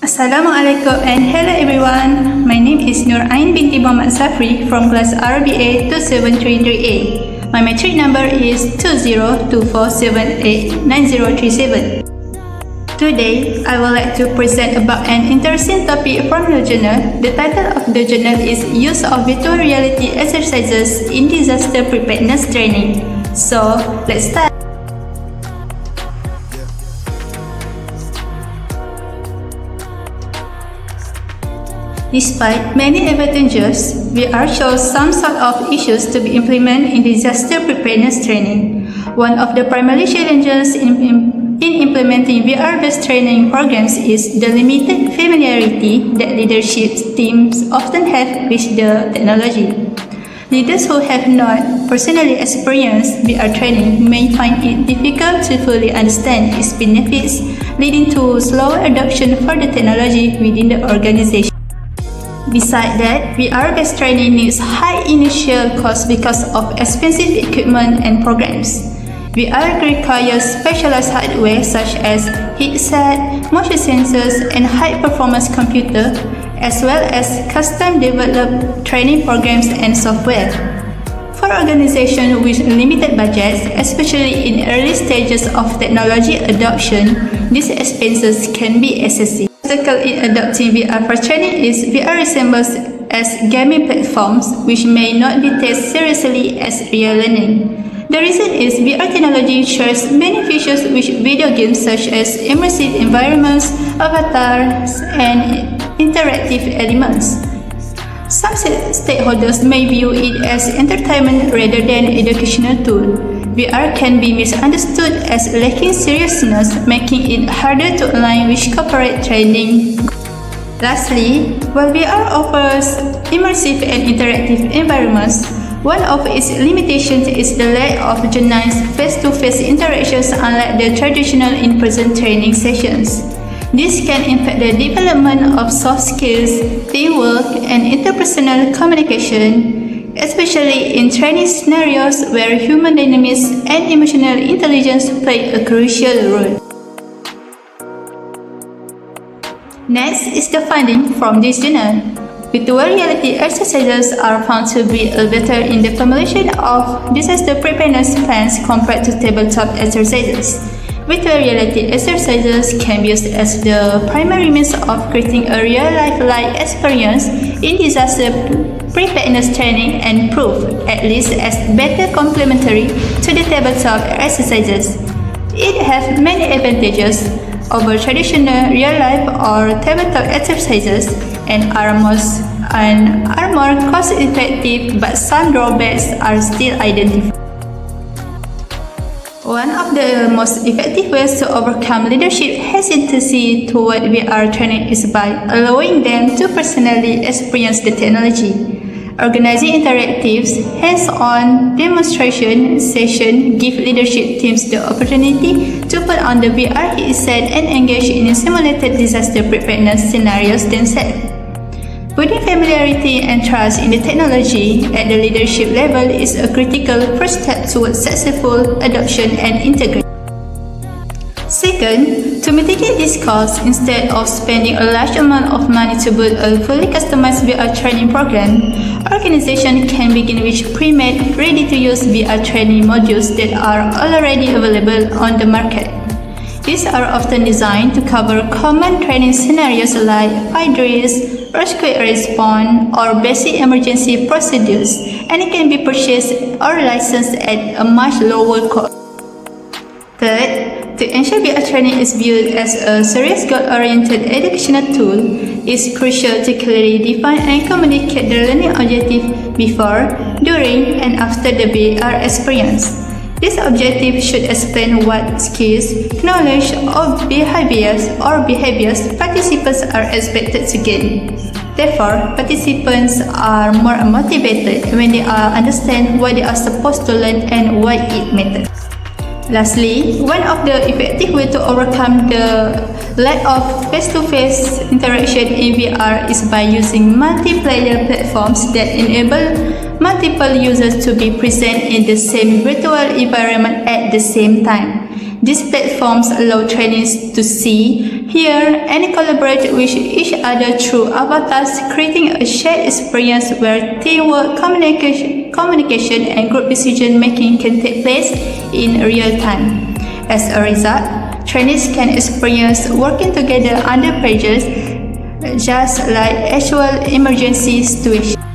Assalamualaikum and hello everyone. My name is Nur Ain binti Muhammad Safri from class RBA 2733A. My metric number is 2024789037. Today, I would like to present about an interesting topic from the journal. The title of the journal is Use of Virtual Reality Exercises in Disaster Preparedness Training. So, let's start. Despite many advantages, VR shows some sort of issues to be implemented in disaster preparedness training. One of the primary challenges in implementing VR-based training programs is the limited familiarity that leadership teams often have with the technology. Leaders who have not personally experienced VR training may find it difficult to fully understand its benefits, leading to slower adoption for the technology within the organization. Besides that, VR-based training needs high initial cost because of expensive equipment and programs. VR requires specialized hardware such as headset, motion sensors, and high-performance computer, as well as custom-developed training programs and software. For organizations with limited budgets, especially in early stages of technology adoption, these expenses can be excessive. The obstacle in adopting VR for training is VR resembles as gaming platforms which may not be taken seriously as real learning. The reason is VR technology shares many features with video games such as immersive environments, avatars, and interactive elements. Some stakeholders may view it as entertainment rather than educational tool. VR can be misunderstood as lacking seriousness, making it harder to align with corporate training. Lastly, while VR offers immersive and interactive environments, one of its limitations is the lack of genuine face-to-face interactions unlike the traditional in-person training sessions. This can impact the development of soft skills, teamwork, and interpersonal communication, especially in training scenarios where human dynamics and emotional intelligence play a crucial role. Next is the finding from this journal. Virtual reality exercises are found to be better in the formulation of disaster preparedness plans compared to tabletop exercises. Virtual reality exercises can be used as the primary means of creating a real-life-like experience in disaster preparedness training and prove, at least as better complementary to the tabletop exercises. It has many advantages over traditional real-life or tabletop exercises and are more cost-effective, but some drawbacks are still identified. One of the most effective ways to overcome leadership hesitancy toward VR training is by allowing them to personally experience the technology. Organizing interactive, hands-on demonstration sessions give leadership teams the opportunity to put on the VR headset and engage in simulated disaster preparedness scenarios themselves. Putting familiarity and trust in the technology at the leadership level is a critical first step towards successful adoption and integration. Second, to mitigate this cost, instead of spending a large amount of money to build a fully customized VR training program, organizations can begin with pre-made, ready-to-use VR training modules that are already available on the market. These are often designed to cover common training scenarios like fire drills, earthquake response, or basic emergency procedures, and it can be purchased or licensed at a much lower cost. Third, to ensure VR training is viewed as a serious goal-oriented educational tool, it's crucial to clearly define and communicate the learning objective before, during, and after the VR experience. This objective should explain what skills, knowledge, or behaviors participants are expected to gain. Therefore, participants are more motivated when they understand what they are supposed to learn and why it matters. Lastly, one of the effective ways to overcome the lack of face-to-face interaction in VR is by using multiplayer platforms that enable multiple users to be present in the same virtual environment at the same time. These platforms allow trainees to see Here, any collaborate with each other through avatars, creating a shared experience where teamwork, communication and group decision making can take place in real time. As a result, trainees can experience working together under pressure, just like actual emergency situations.